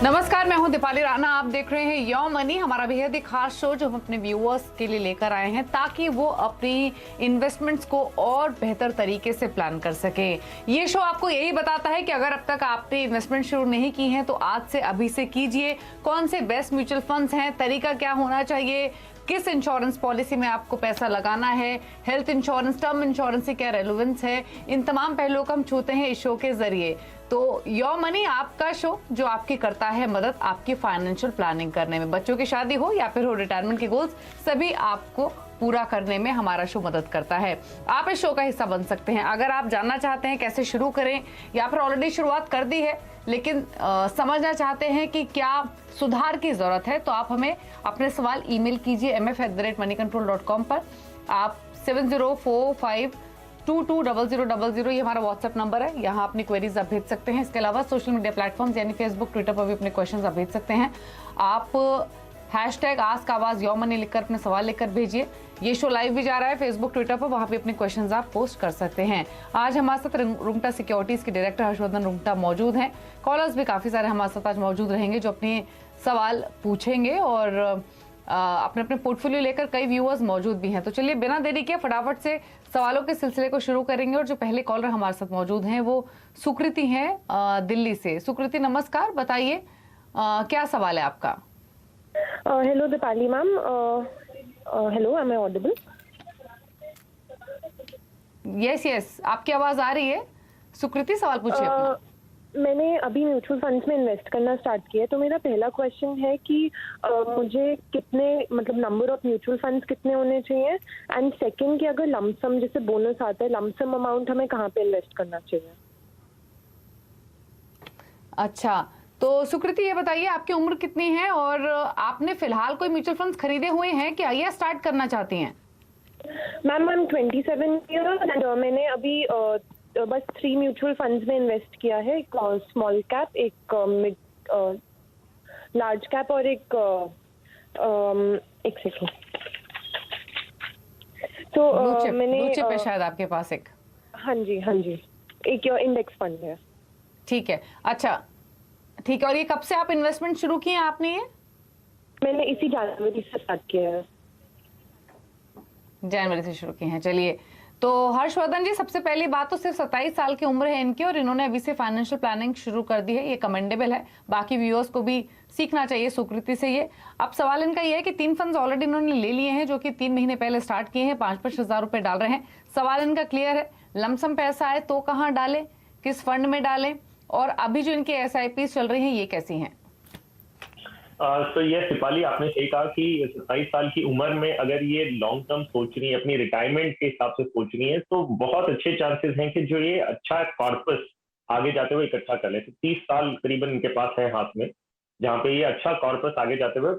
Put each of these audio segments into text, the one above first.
नमस्कार, मैं हूं दीपाली राणा। आप देख रहे हैं यो मनी, हमारा बेहद ही खास शो जो हम अपने व्यूअर्स के लिए लेकर आए हैं ताकि वो अपनी इन्वेस्टमेंट्स को और बेहतर तरीके से प्लान कर सके। ये शो आपको यही बताता है कि अगर अब तक आपने इन्वेस्टमेंट शुरू नहीं की है तो आज से अभी से कीजिए। कौन से बेस्ट म्यूचुअल फंड्स हैं, तरीका क्या होना चाहिए, किस इंश्योरेंस पॉलिसी में आपको पैसा लगाना है, हेल्थ इंश्योरेंस, टर्म इंश्योरेंस से क्या रेलेवेंस है, इन तमाम पहलुओं को हम छूते हैं इस शो के जरिए। तो योर मनी आपका शो जो आपकी करता है मदद आपकी फाइनेंशियल प्लानिंग करने में। बच्चों की शादी हो या फिर हो रिटायरमेंट के गोल्स, सभी आपको पूरा करने में हमारा शो मदद करता है। आप इस शो का हिस्सा बन सकते हैं। अगर आप जानना चाहते हैं कैसे शुरू करें या फिर ऑलरेडी शुरुआत कर दी है लेकिन समझना चाहते हैं कि क्या सुधार की जरूरत है, तो आप हमें अपने सवाल ईमेल कीजिए mf@moneycontrol.com पर। आप 7045220000 ये हमारा व्हाट्सएप नंबर है, यहाँ अपनी क्वेरीज आप भेज सकते हैं। इसके अलावा सोशल मीडिया प्लेटफॉर्म्स यानी फेसबुक, ट्विटर पर भी अपने क्वेश्चंस आप भेज सकते हैं। आप #AskAwaz योर मनी लिखकर अपने सवाल लिखकर भेजिए। ये शो लाइव भी जा रहा है फेसबुक, ट्विटर पर, वहां पे अपने क्वेश्चंस आप पोस्ट कर सकते हैं। आज हमारे साथ रुंगटा सिक्योरिटीज के डायरेक्टर हर्षवर्धन रुंगटा मौजूद हैं। कॉलर्स भी काफी सारे हमारे साथ आज मौजूद रहेंगे जो अपने सवाल पूछेंगे और अपने अपने पोर्टफोलियो लेकर कई व्यूअर्स मौजूद भी हैं। तो चलिए बिना देरी के फटाफट से सवालों के सिलसिले को शुरू करेंगे और जो पहले कॉलर हमारे साथ मौजूद हैं वो सुकृति हैं दिल्ली से। सुकृति नमस्कार, बताइए क्या सवाल है आपका? Hello Deepali ma'am, hello, am I audible? Yes, आपकी आवाज आ रही है। सुकृति सवाल पूछिए अपना। मैंने अभी म्यूचुअल फंड्स में इन्वेस्ट करना स्टार्ट किया है, तो मेरा पहला क्वेश्चन है कि मुझे कितने, मतलब नंबर ऑफ म्यूचुअल फंड्स कितने होने चाहिए, एंड सेकंड कि अगर लमसम जैसे बोनस आता है, लमसम अमाउंट हमें कहाँ पे इन्वेस्ट करना चाहिए? अच्छा, तो सुकृति ये बताइए आपकी उम्र कितनी है और आपने फिलहाल कोई म्यूचुअल फंड्स खरीदे हुए हैं क्या या स्टार्ट करना चाहती हैं? Ma'am I am 27 year and मैंने अभी बस 3 म्यूचुअल फंड्स में इन्वेस्ट किया है। एक स्मॉल कैप, एक मिड लार्ज कैप और एक सेकेंड। तो मैंने ब्लू चिप है शायद आपके पास एक। हाँ जी, एक इंडेक्स फंड है। ठीक है, अच्छा ठीक है। और ये कब से आप इन्वेस्टमेंट शुरू किए हैं आपने? ये मैंने इसी जनवरी से स्टार्ट किया है। जनवरी से शुरू किए हैं। चलिए, तो हर्षवर्धन जी, सबसे पहली बात तो सिर्फ 27 साल की उम्र है इनकी और इन्होंने अभी से फाइनेंशियल प्लानिंग शुरू कर दी है, ये कमेंडेबल है। बाकी व्यूअर्स को भी सीखना चाहिए सुकृति से ये। अब सवाल इनका ये है कि 3 फंड्स ऑलरेडी इन्होंने ले लिए हैं जो कि 3 महीने पहले स्टार्ट किए हैं, 5-5 हजार रुपए डाल रहे हैं। सवाल इनका क्लियर है, लमसम पैसा आए तो कहाँ डालें, किस फंड में डालें, और अभी जो इनकी SIP चल रही हैं ये कैसी हैं? तो ये दीपाली, आपने सही कहा कि 27 साल की उम्र में अगर ये लॉन्ग टर्म सोच रही है, अपनी रिटायरमेंट के हिसाब से सोच रही है, तो बहुत अच्छे चांसेस हैं कि जो ये अच्छा कॉर्पस आगे जाते हुए इकट्ठा कर ले। तो 30 साल करीबन इनके पास है हाथ में, जहाँ पे ये अच्छा कॉर्पस आगे जाते हुए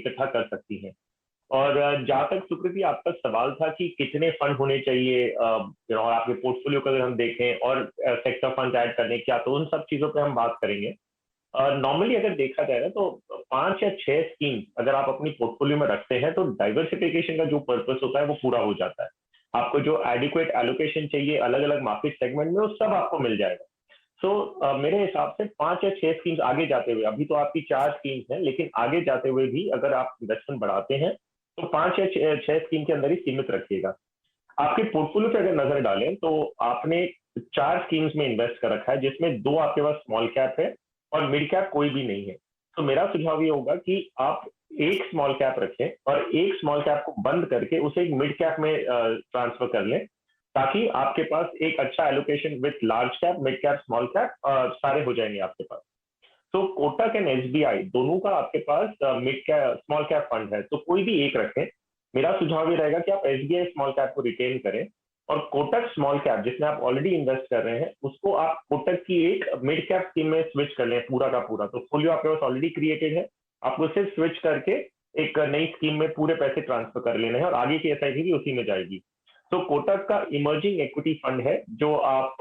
इकट्ठा कर सकती हैं। और जहां तक सुकृति आपका सवाल था कि कितने फंड होने चाहिए और आपके पोर्टफोलियो को अगर हम देखें और सेक्टर फंड ऐड करने क्या, तो उन सब चीजों पे हम बात करेंगे। नॉर्मली अगर देखा जाए ना तो 5 या 6 स्कीम अगर आप अपनी पोर्टफोलियो में रखते हैं तो डाइवर्सिफिकेशन का जो पर्पस होता है वो पूरा हो जाता है। आपको जो एडिक्वेट एलोकेशन चाहिए अलग अलग मार्केट सेगमेंट में, वो सब आपको मिल जाएगा। सो मेरे हिसाब से 5 या 6 स्कीम्स आगे जाते हुए, अभी तो आपकी 4 स्कीम्स हैं, लेकिन आगे जाते हुए भी अगर आप इन्वेस्टमेंट बढ़ाते हैं तो 5 या 6 स्कीम के अंदर ही सीमित रखिएगा। आपके पोर्टफोलियो पे अगर नजर डालें तो आपने 4 स्कीम्स में इन्वेस्ट कर रखा है, जिसमें 2 आपके पास स्मॉल कैप है और मिड कैप कोई भी नहीं है। तो मेरा सुझाव ये होगा कि आप एक स्मॉल कैप रखें और एक स्मॉल कैप को बंद करके उसे एक मिड कैप में ट्रांसफर कर लें, ताकि आपके पास एक अच्छा allocation with large cap, mid cap, small cap सारे हो जाएंगे आपके पास। तो कोटक एंड SBI दोनों का आपके पास mid cap small cap fund है, तो कोई भी एक रखें। मेरा सुझाव ये रहेगा कि आप SBI स्मॉल कैप को रिटेन करें और कोटक स्मॉल कैप जिसमें आप ऑलरेडी इन्वेस्ट कर रहे हैं उसको आप कोटक की एक मिड कैप स्कीम में स्विच कर लें पूरा का पूरा। तो पोर्टफोलियो आपके पास ऑलरेडी क्रिएटेड है, आपको सिर्फ स्विच करके एक नई स्कीम में पूरे पैसे ट्रांसफर कर लेने हैं और आगे की SIP भी उसी में जाएगी। तो कोटक का इमर्जिंग इक्विटी फंड है जो आप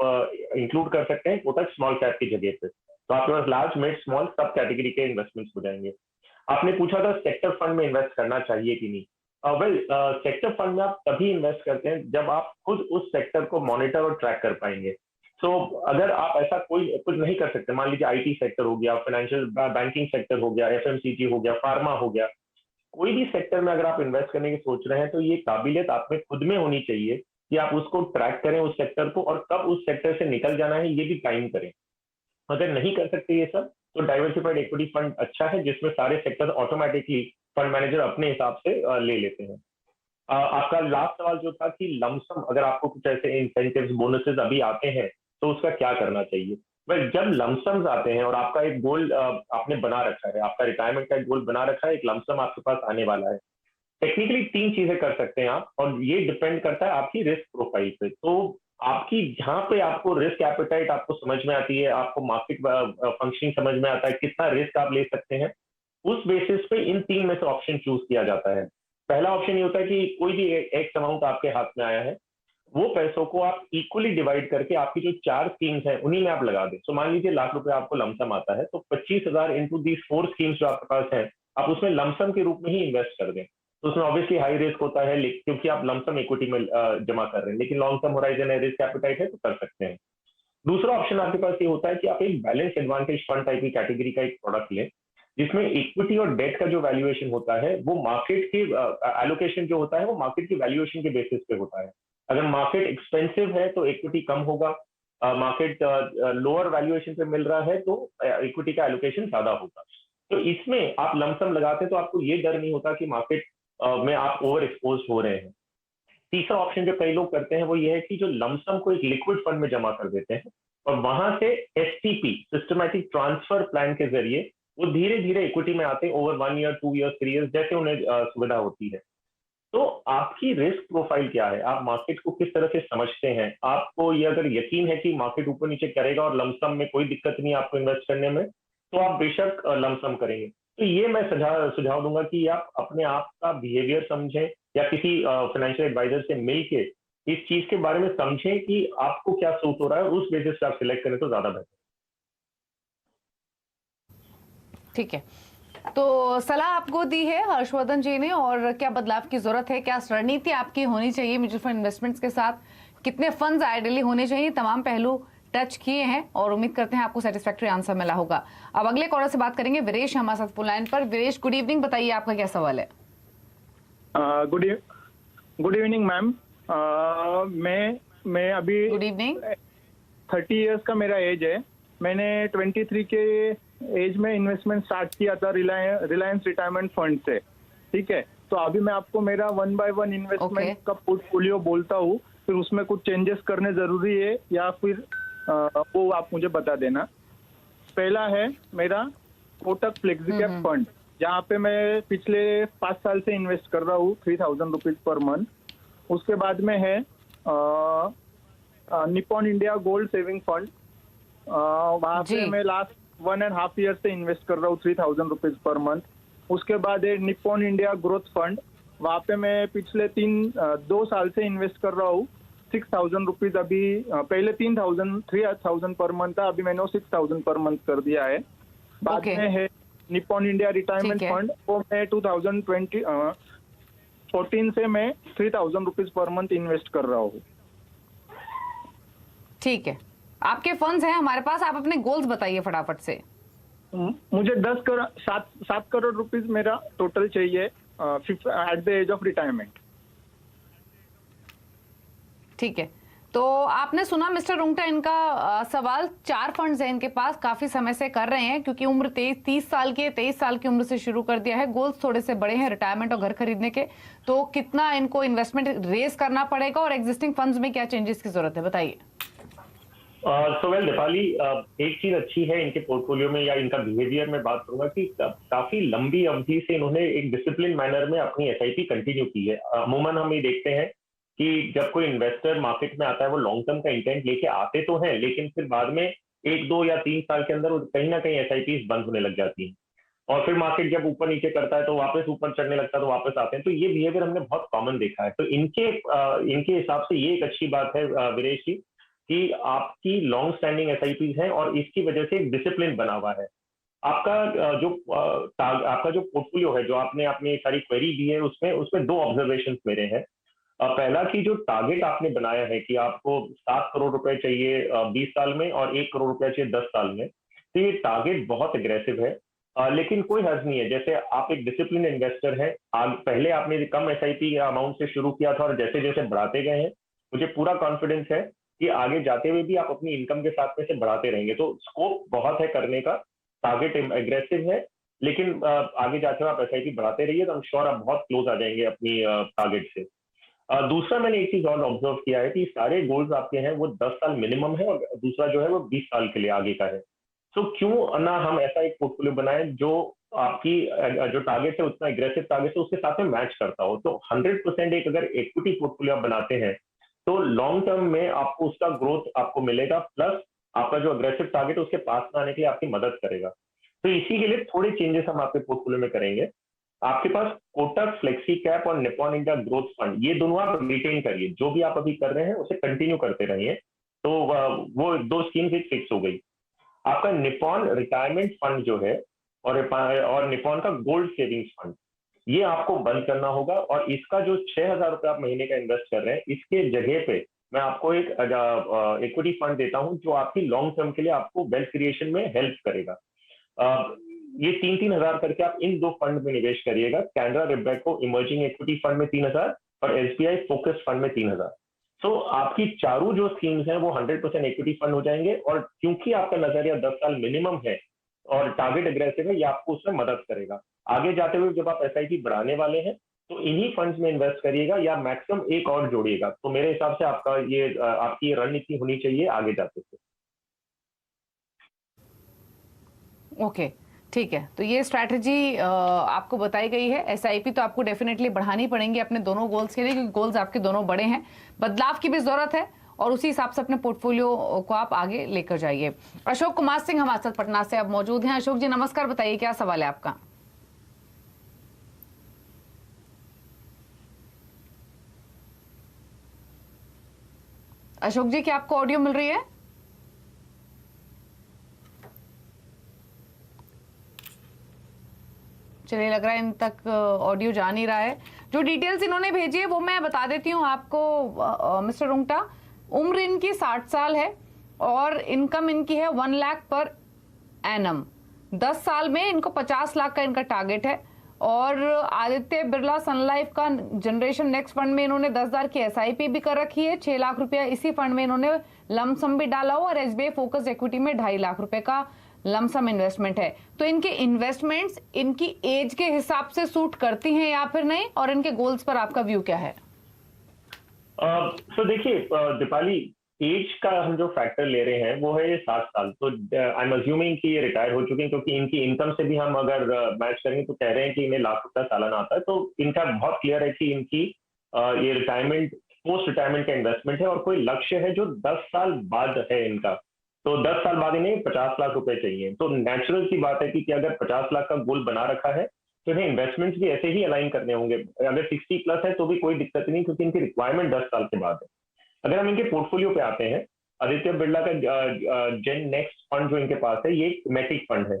इंक्लूड कर सकते हैं कोटक स्मॉल कैप की जगह पे। तो आपके पास लार्ज, मिड, स्मॉल सब कैटेगरी के इन्वेस्टमेंट्स हो जाएंगे। आपने पूछा था सेक्टर फंड में इन्वेस्ट करना चाहिए कि नहीं। सेक्टर फंड में आप तभी इन्वेस्ट करते हैं जब आप खुद उस सेक्टर को मॉनिटर और ट्रैक कर पाएंगे। सो अगर आप ऐसा कोई कुछ नहीं कर सकते, मान लीजिए आईटी सेक्टर हो गया, फाइनेंशियल बैंकिंग सेक्टर हो गया, एफएमसीजी हो गया, फार्मा हो गया, कोई भी सेक्टर में अगर आप इन्वेस्ट करने की सोच रहे हैं तो ये काबिलियत आप में खुद में होनी चाहिए कि आप उसको ट्रैक करें उस सेक्टर को, और कब उस सेक्टर से निकल जाना है ये भी टाइम करें। अगर नहीं कर सकते ये सब तो डाइवर्सिफाइड इक्विटी फंड अच्छा है, जिसमें सारे सेक्टर ऑटोमेटिकली फंड मैनेजर अपने हिसाब से ले लेते हैं। आपका लास्ट सवाल जो था कि लमसम अगर आपको कुछ ऐसे इंसेंटिव्स बोनसेस अभी आते हैं तो उसका क्या करना चाहिए। वेल, जब लमसम्स आते हैं और आपका एक गोल आपने बना रखा है, आपका रिटायरमेंट का एक गोल बना रखा है, एक लमसम आपके पास आने वाला है, टेक्निकली तीन चीजें कर सकते हैं आप, और ये डिपेंड करता है आपकी रिस्क प्रोफाइल पे। तो आपकी जहां पे आपको रिस्क एपेटाइट आपको समझ में आती है, आपको मार्केट फंक्शनिंग समझ में आता है, कितना रिस्क आप ले सकते हैं, उस बेसिस पे इन तीन में से ऑप्शन चूज किया जाता है। पहला ऑप्शन ये होता है कि कोई भी एक अमाउंट आपके हाथ में आया है, वो पैसों को आप इक्वली डिवाइड करके आपकी जो 4 स्कीम्स हैं उन्हीं में आप लगा दें। तो मान लीजिए ₹1,00,000 आपको लमसम आता है, तो 25,000 इंटू दी 4 स्कीम्स जो आपके पास है, आप उसमें लमसम के रूप में ही इन्वेस्ट कर दें। तो उसमें ऑब्वियसली हाई रिस्क होता है, क्योंकि आप लमसम इक्विटी में जमा कर रहे हैं, लेकिन लॉन्ग टर्म होराइजन है, रिस्क एपेटाइट है, तो कर सकते हैं। दूसरा ऑप्शन आपके पास ये होता है कि आप एक बैलेंस एडवांटेज फंड टाइप की कैटेगरी का एक प्रोडक्ट लें, जिसमें इक्विटी और डेट का जो वैल्यूएशन होता है वो मार्केट के एलोकेशन जो होता है वो मार्केट की वैल्यूएशन के बेसिस पे होता है। अगर मार्केट एक्सपेंसिव है तो इक्विटी कम होगा, मार्केट लोअर वैल्यूएशन पे मिल रहा है तो इक्विटी का एलोकेशन ज्यादा होगा। तो इसमें आप लमसम लगाते हैं तो आपको ये डर नहीं होता कि मार्केट में आप ओवर एक्सपोज हो रहे हैं। तीसरा ऑप्शन जो कई लोग करते हैं वो ये है कि जो लमसम को एक लिक्विड फंड में जमा कर देते हैं और वहां से एसटीपी सिस्टमैटिक ट्रांसफर प्लान के जरिए वो धीरे धीरे इक्विटी में आते हैं ओवर 1 ईयर 2 ईयर 3 ईयर जैसे उन्हें सुविधा होती है। तो आपकी रिस्क प्रोफाइल क्या है, आप मार्केट को किस तरह से समझते हैं, आपको ये अगर यकीन है कि मार्केट ऊपर नीचे करेगा और लमसम में कोई दिक्कत नहीं है आपको इन्वेस्ट करने में, तो आप बेशक लमसम करेंगे। तो ये मैं सुझाव दूंगा कि आप अपने आप का बिहेवियर समझें या किसी फाइनेंशियल एडवाइजर से मिलके इस चीज के बारे में समझें कि आपको क्या सूट हो रहा है, उस बेसिस पे आप सिलेक्ट करें तो ज्यादा बेहतर। ठीक है, तो सलाह आपको दी है हर्षवर्धन जी ने, और क्या बदलाव की जरूरत है, क्या रणनीति आपकी होनी चाहिए म्यूचुअल फंड इन्वेस्टमेंट्स के साथ, कितने फंड्स आइडियली होने चाहिए, तमाम पहलू टच किए हैं और उम्मीद करते हैं आपको सेटिस्फैक्टरी आंसर मिला होगा। अब अगले कॉलर से बात करेंगे, वीरेश हमारे साथ फोन लाइन पर। वीरेश, गुड इवनिंग, बताइए आपका क्या सवाल है। Good evening ma'am. मैं अभी गुड इवनिंग। 30 इयर्स का मेरा एज है। मैंने 23 के एज में इन्वेस्टमेंट स्टार्ट किया था रिलायंस रिटायरमेंट फंड से, ठीक है। तो अभी मैं आपको मेरा 1 बाय 1 इन्वेस्टमेंट का पोर्टफोलियो बोलता हूँ, फिर उसमें कुछ चेंजेस करने जरूरी है या फिर वो आप मुझे बता देना। पहला है मेरा कोटक फ्लेक्सिकैप फंड, जहाँ पे मैं पिछले 5 साल से इन्वेस्ट कर रहा हूँ 3,000 रुपीज पर मंथ। उसके बाद में है Nippon India gold saving fund, वहाँ पे मैं लास्ट 1.5 ईयर से इन्वेस्ट कर रहा हूँ 3,000 रुपीज पर मंथ। उसके बाद है निप्पॉन इंडिया ग्रोथ फंड, वहाँ पे मैं पिछले 2 साल से इन्वेस्ट कर रहा हूँ 6,000 रुपीज। अभी पहले 3,000 पर मंथ था, अभी मैंने 6,000 पर मंथ कर दिया है। बाद में है निप्पॉन इंडिया रिटायरमेंट फंड, वो मैं 2014 से मैं 3,000 रुपीज पर मंथ इन्वेस्ट कर रहा हूँ। ठीक है, आपके फंड्स हैं हमारे पास, आप अपने गोल्स बताइए फटाफट से। मुझे 7 करोड़ रुपीज मेरा टोटल चाहिए at the age of retirement. ठीक है, तो आपने सुना मिस्टर रुंगटा, इनका सवाल 4 फंड्स हैं इनके पास, काफी समय से कर रहे हैं क्योंकि उम्र 30 साल की है, 23 साल की उम्र से शुरू कर दिया है। गोल्स थोड़े से बड़े हैं रिटायरमेंट और घर खरीदने के, तो कितना इनको इन्वेस्टमेंट रेस करना पड़ेगा और एग्जिस्टिंग फंड्स में क्या चेंजेस की जरूरत है, बताइए। सो वेल दीपाली, एक चीज अच्छी है इनके पोर्टफोलियो में या इनका बिहेवियर में बात करूंगा कि काफी लंबी अवधि से इन्होंने एक डिसिप्लिन मैनर में अपनी एसआईपी कंटिन्यू की है। अमूमन हम ये देखते हैं कि जब कोई इन्वेस्टर मार्केट में आता है वो लॉन्ग टर्म का इंटेंट लेके आते तो हैं, लेकिन फिर बाद में 1, 2 या 3 साल के अंदर कहीं ना कहीं एसआईपी बंद होने लग जाती है और फिर मार्केट जब ऊपर नीचे करता है तो वापस ऊपर चढ़ने लगता है तो वापस आते हैं। तो ये बिहेवियर हमने बहुत कॉमन देखा है। तो इनके हिसाब से ये एक अच्छी बात है वीरेश जी कि आपकी लॉन्ग स्टैंडिंग एसआईपीज हैं और इसकी वजह से एक डिसिप्लिन बना हुआ है। आपका जो पोर्टफोलियो है, जो आपने अपनी सारी क्वेरी दी है, उसमें 2 ऑब्जर्वेशंस मेरे हैं। पहला कि जो टारगेट आपने बनाया है कि आपको 7 करोड़ रुपए चाहिए 20 साल में और 1 करोड़ रुपए चाहिए 10 साल में, तो ये टारगेट बहुत अग्रेसिव है। लेकिन कोई हर्ज नहीं है, जैसे आप एक डिसिप्लिन इन्वेस्टर हैं, पहले आपने कम एसआईपी अमाउंट से शुरू किया था और जैसे जैसे बढ़ाते गए हैं, मुझे पूरा कॉन्फिडेंस है कि आगे जाते हुए भी आप अपनी इनकम के साथ में से बढ़ाते रहेंगे। तो स्कोप बहुत है करने का, टारगेट एग्रेसिव है, लेकिन आगे जाते हुए आप एसआईपी बढ़ाते रहिए तो I'm श्योर आप बहुत क्लोज आ जाएंगे अपनी टारगेट से। दूसरा मैंने एक चीज और ऑब्जर्व किया है कि सारे गोल्स आपके हैं वो 10 साल मिनिमम है और दूसरा जो है वो 20 साल के लिए आगे का है। तो क्यों ना हम ऐसा एक पोर्टफोलियो बनाएं जो आपकी जो टारगेट है उतना एग्रेसिव टारगेट है उसके साथ में मैच करता हो। तो 100% एक अगर इक्विटी पोर्टफोलियो आप बनाते हैं तो लॉन्ग टर्म में आपको उसका ग्रोथ आपको मिलेगा, प्लस आपका जो अग्रेसिव टारगेट है उसके पास में आने के लिए आपकी मदद करेगा। तो इसी के लिए थोड़े चेंजेस हम आपके पोर्टफोलियो में करेंगे। आपके पास कोटक फ्लेक्सी कैप और निप्पॉन इंडिया ग्रोथ फंड, ये दोनों आप रिटेन करिए, जो भी आप अभी कर रहे हैं उसे कंटिन्यू करते रहिए। तो वो 2 स्कीम्स एक फिक्स हो गई। आपका निप्पॉन रिटायरमेंट फंड जो है और निप्पॉन का गोल्ड सेविंग्स फंड, ये आपको बंद करना होगा और इसका जो 6,000 रुपये आप महीने का इन्वेस्ट कर रहे हैं, इसके जगह पे मैं आपको एक इक्विटी फंड देता हूं जो आपकी लॉन्ग टर्म के लिए आपको वेल्थ क्रिएशन में हेल्प करेगा। ये 3-3 हजार करके आप इन 2 फंड में निवेश करिएगा। कैनरा रिबेको इमर्जिंग इक्विटी फंड में 3,000 और एसबीआई फोकस फंड में 3,000। तो आपकी चारों जो स्कीम्स हैं वो 100% इक्विटी फंड हो जाएंगे और क्योंकि आपका नजरिया 10 साल मिनिमम है और टारगेट एग्रेसिव है, ये आपको उसमें मदद करेगा। आगे जाते हुए जब आप एसआईपी बढ़ाने वाले हैं तो इन्हीं फंड्स में इन्वेस्ट करिएगा या मैक्सिमम एक और जोड़िएगा। तो मेरे हिसाब से आपका ये आपकी रणनीति होनी चाहिए आगे जाते हुए। ओके, ठीक है। तो ये स्ट्रैटेजी आपको बताई गई है। एसआईपी तो आपको डेफिनेटली बढ़ानी पड़ेंगी अपने दोनों गोल्स के लिए, क्योंकि गोल्स आपके दोनों बड़े हैं। बदलाव की भी जरूरत है और उसी हिसाब से अपने पोर्टफोलियो को आप आगे लेकर जाइए। अशोक कुमार सिंह हमारे साथ पटना से अब मौजूद हैं। अशोक जी नमस्कार, बताइए क्या सवाल है आपका? अशोक जी, क्या आपको ऑडियो मिल रही है? चलिए, लग रहा है इन तक ऑडियो जा नहीं रहा है। जो डिटेल्स इन्होंने भेजी है वो मैं बता देती हूँ आपको। मिस्टर रुंगटा, उम्र इनकी 60 साल है और इनकम इनकी है 1 लाख पर एनम। 10 साल में इनको 50 लाख का इनका टारगेट है। और आदित्य बिरला सन लाइफ का जनरेशन नेक्स्ट फंड में इन्होंने 10,000 की एसआईपी भी कर रखी है। 6 लाख रुपया इसी फंड में इन्होंने लमसम भी डाला हुआ और एसबीआई फोकस इक्विटी में 2.5 लाख रुपए का लमसम इन्वेस्टमेंट है। तो इनके इन्वेस्टमेंट्स इनकी एज के हिसाब से सूट करती हैं या फिर नहीं, और इनके गोल्स पर आपका व्यू क्या है? तो देखिए दीपाली, एज का हम जो फैक्टर ले रहे हैं वो है ये 60 साल। तो आई एम अज्यूमिंग कि ये रिटायर हो चुके हैं, क्योंकि इनकी इनकम से भी हम अगर मैच करेंगे तो कह रहे हैं कि इन्हें लाख रुपया सालाना आता है। तो इनका बहुत क्लियर है कि इनकी ये रिटायरमेंट पोस्ट रिटायरमेंट का इन्वेस्टमेंट है और कोई लक्ष्य है जो 10 साल बाद है इनका। तो 10 साल बाद इन्हें 50 लाख रुपए चाहिए। तो नेचुरल सी बात है कि अगर 50 लाख का गोल बना रखा है तो इन्हें इन्वेस्टमेंट्स भी ऐसे ही अलाइन करने होंगे। अगर 60 प्लस है तो भी कोई दिक्कत नहीं, क्योंकि इनकी रिक्वायरमेंट 10 साल के बाद है। अगर हम इनके पोर्टफोलियो पे आते हैं, आदित्य बिरला का जेन नेक्स्ट फंड जो इनके पास है ये थीमेटिक फंड है।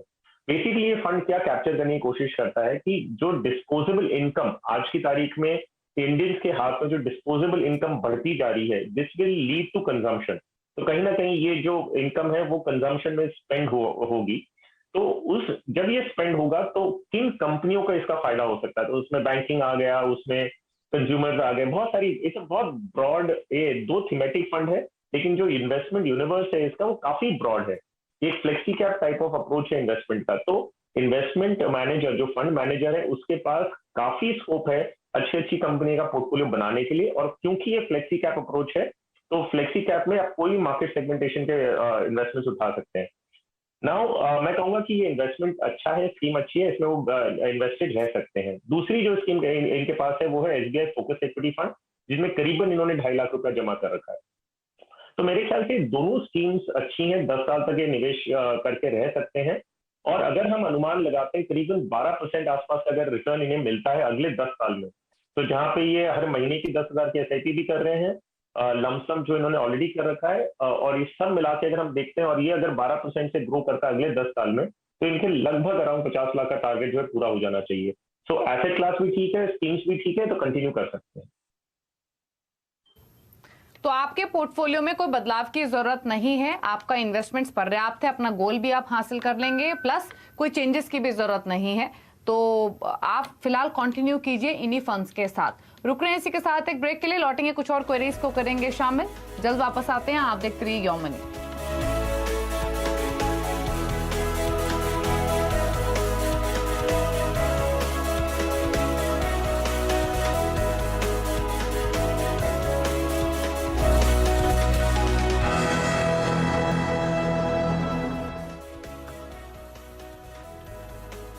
बेसिकली ये फंड क्या कैप्चर करने की कोशिश करता है कि जो डिस्पोजेबल इनकम आज की तारीख में इंडियंस के हाथ में जो डिस्पोजेबल इनकम बढ़ती जा रही है, this will lead to consumption. तो कहीं ना कहीं ये जो इनकम है वो कंजम्पशन में स्पेंड होगी। तो जब ये स्पेंड होगा तो किन कंपनियों का इसका फायदा हो सकता है? तो उसमें बैंकिंग आ गया, उसमें कंज्यूमर्स आ गए, बहुत सारी, ये बहुत ब्रॉड, ये 2 थीमेटिक फंड है, लेकिन जो इन्वेस्टमेंट यूनिवर्स है इसका वो काफी ब्रॉड है। ये एक flexi cap type of approach है इन्वेस्टमेंट का। तो इन्वेस्टमेंट मैनेजर जो फंड मैनेजर है उसके पास काफी स्कोप है अच्छी अच्छी कंपनी का पोर्टफोलियो बनाने के लिए। और क्योंकि ये फ्लेक्सी कैप अप्रोच है तो फ्लेक्सी कैप में आप कोई मार्केट सेगमेंटेशन के इन्वेस्टमेंट्स उठा सकते हैं। नाउ मैं कहूंगा कि ये इन्वेस्टमेंट अच्छा है, स्कीम अच्छी है, इसमें वो इन्वेस्टेड रह सकते हैं। दूसरी जो स्कीम इनके पास है वो है एसबीआई फोकस इक्विटी फंड, जिसमें करीबन इन्होंने 2.5 लाख रुपया जमा कर रखा है। तो मेरे ख्याल से दोनों स्कीम्स अच्छी हैं, 10 साल तक ये निवेश करके रह सकते हैं। और अगर हम अनुमान लगाते हैं करीबन 12% आसपास का अगर रिटर्न इन्हें मिलता है अगले 10 साल में, तो जहां पे ये हर महीने की 10,000 की एसआईपी भी कर रहे हैं, लमसम जो इन्होंने ऑलरेडी कर रखा है, और ये सब मिला के अगर हम देखते हैं और ये अगर 12% से ग्रो करता है अगले 10 साल में, तो इनके लगभग अराउंड 50 लाख का टारगेट जो है पूरा हो जाना चाहिए। सो एसेट क्लास भी ठीक है, स्कीम्स भी ठीक है, तो कंटिन्यू कर सकते हैं। तो आपके पोर्टफोलियो में कोई बदलाव की जरूरत नहीं है, आपका इन्वेस्टमेंट्स पर्याप्त है, अपना गोल भी आप हासिल कर लेंगे, प्लस कोई चेंजेस की भी जरूरत नहीं है। तो आप फिलहाल कंटिन्यू कीजिए इन्हीं फंड्स के साथ। रुक रहे हैं इसी के साथ एक ब्रेक के लिए, लौटेंगे कुछ और क्वेरीज को करेंगे शामिल, जल्द वापस आते हैं। आप देखते रहिए योर मनी।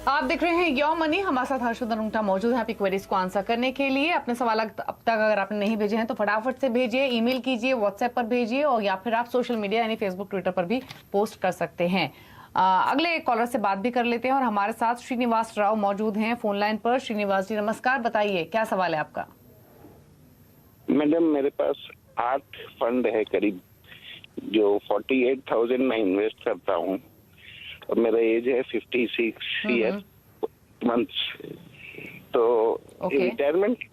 आप देख रहे हैं योर मनी, हमारे साथ हर्षवर्धन रुंगटा मौजूद है आपकी क्वेरीज को आंसर करने के लिए। अपने सवाल अब तक अगर आपने नहीं भेजे हैं तो फटाफट से भेजिए, ईमेल कीजिए, व्हाट्सएप पर भेजिए, और या फिर आप सोशल मीडिया यानी फेसबुक ट्विटर पर भी पोस्ट कर सकते हैं। अगले एक कॉलर से बात भी कर लेते हैं, और हमारे साथ श्रीनिवास राव मौजूद हैं फोन लाइन पर। श्रीनिवास जी नमस्कार, बताइए क्या सवाल है आपका। मैडम मेरे पास 8 फंड है करीब, जो 48,000 में इन्वेस्ट करता हूँ, और मेरा एज है 56 ईयर मंथ्स। तो रिटायरमेंट के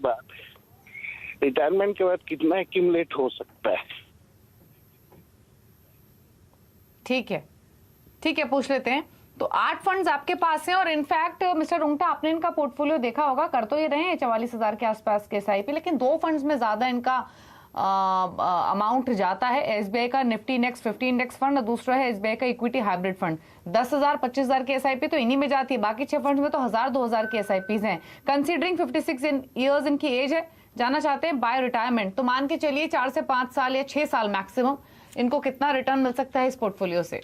बाद कितना एक्यूमुलेट हो सकता है? ठीक है पूछ लेते हैं। तो 8 फंड्स आपके पास हैं, और इनफैक्ट मिस्टर रुंगटा आपने इनका पोर्टफोलियो देखा होगा, कर तो ये रहे हैं 44,000 के आसपास के SIP, लेकिन 2 फंड्स में ज्यादा इनका अमाउंट जाता है। SBI का निफ्टी नेक्स्ट 50 इंडेक्स फंड, और दूसरा है SBI का इक्विटी हाइब्रिड फंड। 10,000 25,000 की SIP तो इन्हीं में जाती है, बाकी 6 फंड्स में तो 1,000-2,000 की SIPs हैं। कंसीडरिंग 56 ईयर्स इनकी एज है, जाना चाहते हैं बाय रिटायरमेंट, तो मान के चलिए 4 से 5 साल या 6 साल मैक्सिमम, इनको कितना रिटर्न मिल सकता है इस पोर्टफोलियो से?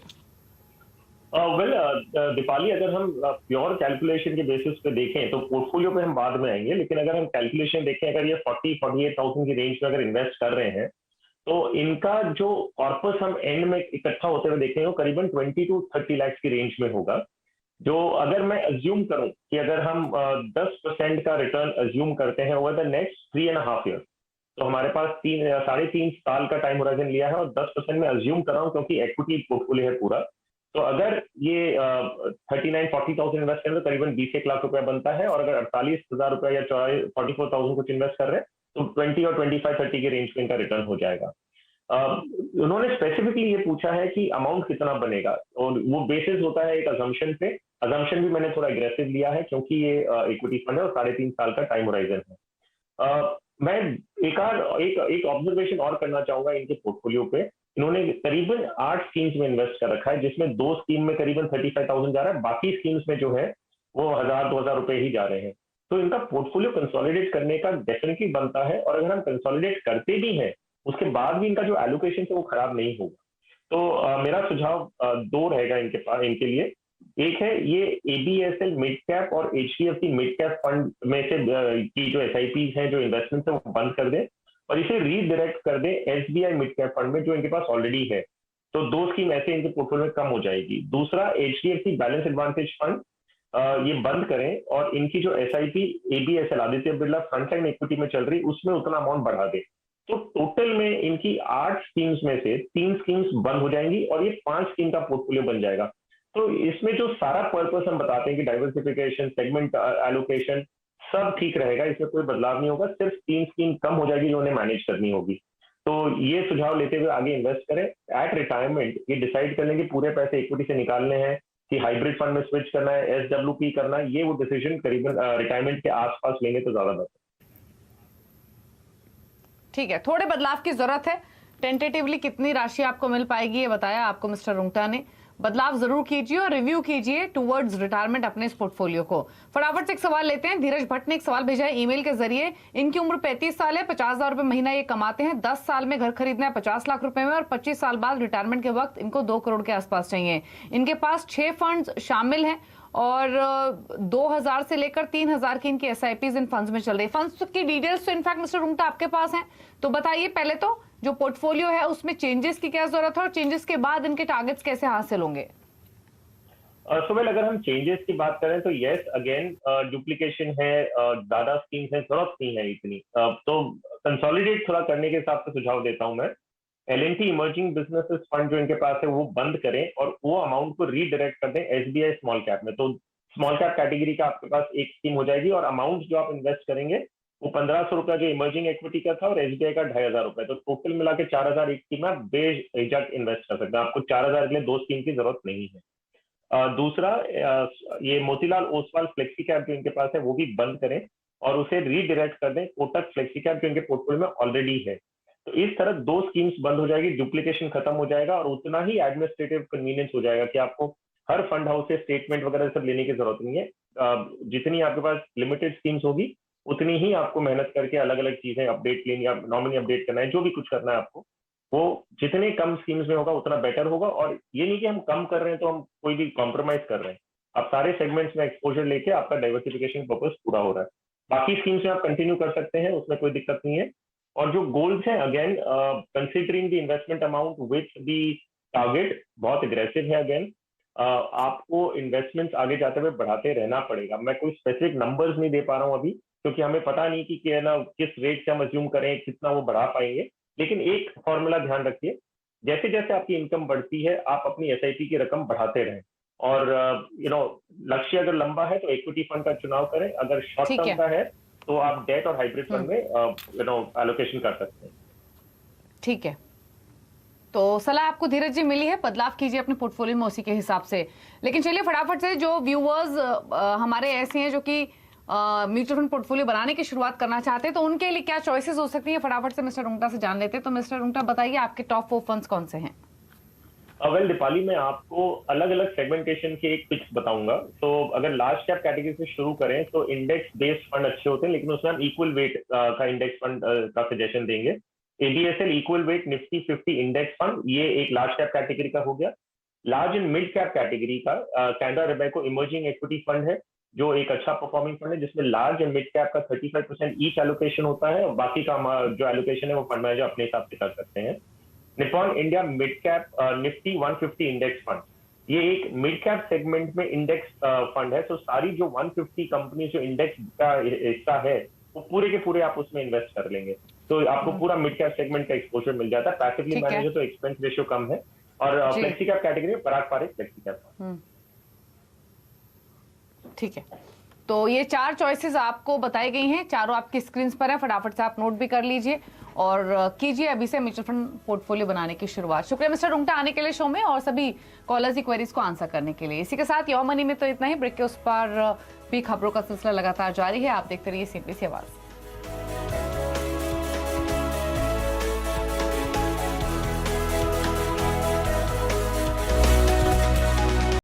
दीपाली, अगर हम प्योर कैलकुलेशन के बेसिस पे देखें तो पोर्टफोलियो पे हम बाद में आएंगे, लेकिन अगर हम कैलकुलेशन देखें, अगर ये 48,000 की रेंज में अगर इन्वेस्ट कर रहे हैं, तो इनका जो कॉर्पस हम एंड में इकट्ठा होते हुए देखेंगे वो करीबन 20 to 30 लाख की रेंज में होगा। जो अगर मैं अज्यूम करूं कि अगर हम 10% का रिटर्न अज्यूम करते हैं ओवर द नेक्स्ट 3.5 ईयर, तो हमारे पास 3.5 साल का टाइम होराइजन लिया है, और 10% में अज्यूम कर रहा हूं क्योंकि इक्विटी पोर्टफोलियो है पूरा। तो अगर ये 39-40,000 इन्वेस्ट करें तो करीबन 20 लाख रुपया बनता है, और अगर 48,000 रुपया या 44,000 कुछ इन्वेस्ट कर रहे हैं तो 20 और 25-30 के रेंज में इनका रिटर्न हो जाएगा। उन्होंने स्पेसिफिकली ये पूछा है कि अमाउंट कितना बनेगा, और वो बेसिस होता है एक अजम्पशन पे। अजम्पशन भी मैंने थोड़ा एग्रेसिव लिया है क्योंकि ये इक्विटी फंड है और 3.5 साल का टाइम होराइजन है। मैं एक ऑब्जर्वेशन और करना चाहूंगा इनके पोर्टफोलियो पे। इन्होंने करीबन 8 स्कीम्स में इन्वेस्ट कर रखा है, जिसमें 2 स्कीम में करीबन 35,000 जा रहा है, बाकी स्कीम्स में जो है वो 1,000-2,000 रुपए ही जा रहे हैं। तो इनका पोर्टफोलियो कंसोलिडेट करने का डेफिनेटली बनता है, और अगर हम कंसोलिडेट करते भी हैं उसके बाद भी इनका जो एलोकेशन है वो खराब नहीं होगा। तो मेरा सुझाव 2 रहेगा इनके लिए। एक है ये ABSL मिड कैप और HDFC मिड कैप फंड में से की जो SIPs हैं, जो इन्वेस्टमेंट है वो बंद कर दें, और इसे रीडायरेक्ट कर दें SBI मिड कैप फंड में जो इनके पास ऑलरेडी है। तो 2 स्कीम ऐसे इनके पोर्टफोलियो में कम हो जाएगी। दूसरा HDFC बैलेंस एडवांटेज फंड, ये बंद करें, और इनकी जो SIP ABSL Aditya Birla frontline equity में चल रही उसमें उतना अमाउंट बढ़ा दे। तो टोटल में इनकी 8 स्कीम्स में से 3 स्कीम्स बंद हो जाएंगी, और ये 5 स्कीम का पोर्टफोलियो बन जाएगा। तो इसमें जो सारा पर्पस हम बताते हैं कि डाइवर्सिफिकेशन, सेगमेंट एलोकेशन, सब ठीक रहेगा, इसमें कोई बदलाव नहीं होगा, सिर्फ 3 स्कीम कम हो जाएगी जो उन्हें मैनेज करनी होगी। तो ये सुझाव लेते हुए आगे इन्वेस्ट करें। एट रिटायरमेंट ये डिसाइड कर लेंगे पूरे पैसे इक्विटी से निकालने हैं कि हाइब्रिड फंड में स्विच करना है, SWP करना है, ये वो डिसीजन करीबन रिटायरमेंट के आसपास लेंगे तो ज्यादा बेहतर। ठीक है, थोड़े बदलाव की जरूरत है। टेंटेटिवली कितनी राशि आपको मिल पाएगी ये बताया आपको मिस्टर रुंगटा ने। बदलाव जरूर कीजिए और रिव्यू कीजिए टुवर्ड्स रिटायरमेंट अपने इस पोर्टफोलियो को। फटाफट से एक सवाल लेते हैं। धीरज भट्ट ने एक सवाल भेजा है ईमेल के जरिए। इनकी उम्र 35 साल है, 50,000 रुपए महीना ये कमाते हैं, 10 साल में घर खरीदना है 50 लाख रुपए में, और 25 साल बाद रिटायरमेंट के वक्त इनको 2 करोड़ के आसपास चाहिए। इनके पास 6 फंड्स शामिल हैं, और 2,000 से लेकर 3,000 की इनकी SIPs इन फंड्स में चल रही है। फंड्स की डिटेल्स तो इनफैक्ट मिस्टर रुंगटा आपके पास हैं, तो बताइए पहले तो जो पोर्टफोलियो है उसमें चेंजेस की क्या जरूरत है, और चेंजेस के बाद इनके टारगेट्स कैसे हासिल होंगे? सुबह अगर हम चेंजेस की बात करें तो यस अगेन डुप्लीकेशन है, ज्यादा स्कीम्स है, जरूरत नहीं है इतनी, तो कंसोलिडेट थोड़ा करने के हिसाब से सुझाव देता हूं मैं। LNT इमर्जिंग बिजनेसेस फंड जो इनके पास है वो बंद करें, और वो अमाउंट को रीडायरेक्ट कर दें SBI स्मॉल कैप में। तो स्मॉल कैप कैटेगरी का आपके पास एक स्कीम हो जाएगी, और अमाउंट जो आप इन्वेस्ट करेंगे वो 1500 रुपया जो इमर्जिंग इक्विटी का था और एसबीआई का 2500 रुपया, तो टोटल मिला के 4000 एक स्कीम में आप बेझिझक इन्वेस्ट कर सकते हैं। आपको 4000 के लिए 2 स्कीम की जरूरत नहीं है। दूसरा, ये मोतीलाल ओसवाल फ्लेक्सी कैप जो इनके पास है वो भी बंद करें और उसे रीडायरेक्ट कर दें कोटक फ्लेक्सी कैप जो इनके पोर्टफोलियो में ऑलरेडी है। तो इस तरह 2 स्कीम्स बंद हो जाएगी, डुप्लीकेशन खत्म हो जाएगा और उतना ही एडमिनिस्ट्रेटिव कन्वीनियंस हो जाएगा कि आपको हर फंड हाउस से स्टेटमेंट वगैरह सब लेने की जरूरत नहीं है। जितनी आपके पास लिमिटेड स्कीम्स होगी उतनी ही आपको मेहनत करके अलग अलग चीजें अपडेट लेनी है, नॉमिनी अपडेट करना है, जो भी कुछ करना है आपको, वो जितने कम स्कीम्स में होगा उतना बेटर होगा। और ये नहीं कि हम कम कर रहे हैं तो हम कोई भी कॉम्प्रोमाइज कर रहे हैं। आप सारे सेगमेंट्स में एक्सपोजर लेके आपका डाइवर्सिफिकेशन पर्पस पूरा हो रहा है। बाकी स्कीम्स में आप कंटिन्यू कर सकते हैं, उसमें कोई दिक्कत नहीं है। और जो गोल्स हैं, again considering the investment amount with the target बहुत एग्रेसिव है। अगेन आपको इन्वेस्टमेंट्स आगे जाते हुए बढ़ाते रहना पड़ेगा। मैं कोई स्पेसिफिक नंबर्स नहीं दे पा रहा हूँ अभी, क्योंकि हमें पता नहीं कि ना किस रेट से हम अज्यूम करें कितना वो बढ़ा पाएंगे। लेकिन एक फॉर्मूला ध्यान रखिए, जैसे जैसे आपकी इनकम बढ़ती है आप अपनी एसआईपी की रकम बढ़ाते रहें। और लक्ष्य अगर लंबा है तो इक्विटी फंड का चुनाव करें, अगर शॉर्ट ठीक है। टर्म का है तो आप डेट और हाइब्रिड फंड में एलोकेशन कर सकते हैं। ठीक है, तो सलाह आपको धीरज जी मिली है, बदलाव कीजिए अपने पोर्टफोलियो में उसी के हिसाब से। लेकिन चलिए फटाफट से, जो व्यूअर्स हमारे ऐसे हैं जो कि म्यूचुअल फंड पोर्टफोलियो बनाने की शुरुआत करना चाहते हैं, तो उनके लिए क्या चॉइसेस हो सकती है, फटाफट से मिस्टर रुंगटा से जान लेते हैं। तो मिस्टर रुंगटा बताइए, आपके टॉप 4 फंड्स कौन से हैं? वेल दीपाली, मैं आपको अलग अलग सेगमेंटेशन के एक पिक्स बताऊंगा। तो अगर लार्ज कैप कैटेगरी से शुरू करें तो इंडेक्स बेस्ड फंड अच्छे होते हैं, लेकिन उसमें हम इक्वल वेट का इंडेक्स फंड का सजेशन देंगे। ABSL equal weight Nifty 50 index fund, ये एक लार्ज कैप कैटेगरी का हो गया। Large and mid cap category का Canara Robeco emerging equity fund है, जो एक अच्छा परफॉर्मिंग फंड है, जिसमें लार्ज एंड मिड कैप का 35% ईच एलोकेशन होता है और बाकी का जो एलोकेशन है वो फंड मैनेजर अपने हिसाब से कर सकते हैं। Nippon India mid cap Nifty 150 index fund, ये एक मिड कैप सेगमेंट में इंडेक्स फंड है। तो सारी जो 150 कंपनी जो इंडेक्स का हिस्सा है वो पूरे के पूरे आप उसमें इन्वेस्ट कर लेंगे, तो आपको पूरा मिड कैप सेगमेंट का एक्सपोजर मिल जाता है। पैसिवली ठीक है। मैनेज तो एक्सपेंस रेशियो कम है। और जी। फ्लेक्सी कैप कैटेगरी में पराग पारिक फ्लेक्सी कैप। ठीक है, तो ये 4 चॉइसेस आपको बताई गई हैं, चारों आपकी स्क्रीन पर है, फटाफट से आप नोट भी कर लीजिए और कीजिए अभी से म्यूचुअल फंड पोर्टफोलियो बनाने की शुरुआत। शुक्रिया मिस्टर रुंगटा आने के लिए शो में और सभी कॉलर्स की क्वेरीज को आंसर करने के लिए। इसी के साथ योर मनी में तो इतना ही। ब्रेक के उस पर भी खबरों का सिलसिला लगातार जारी है। आप देखते रहिए सीपीसी आवाज।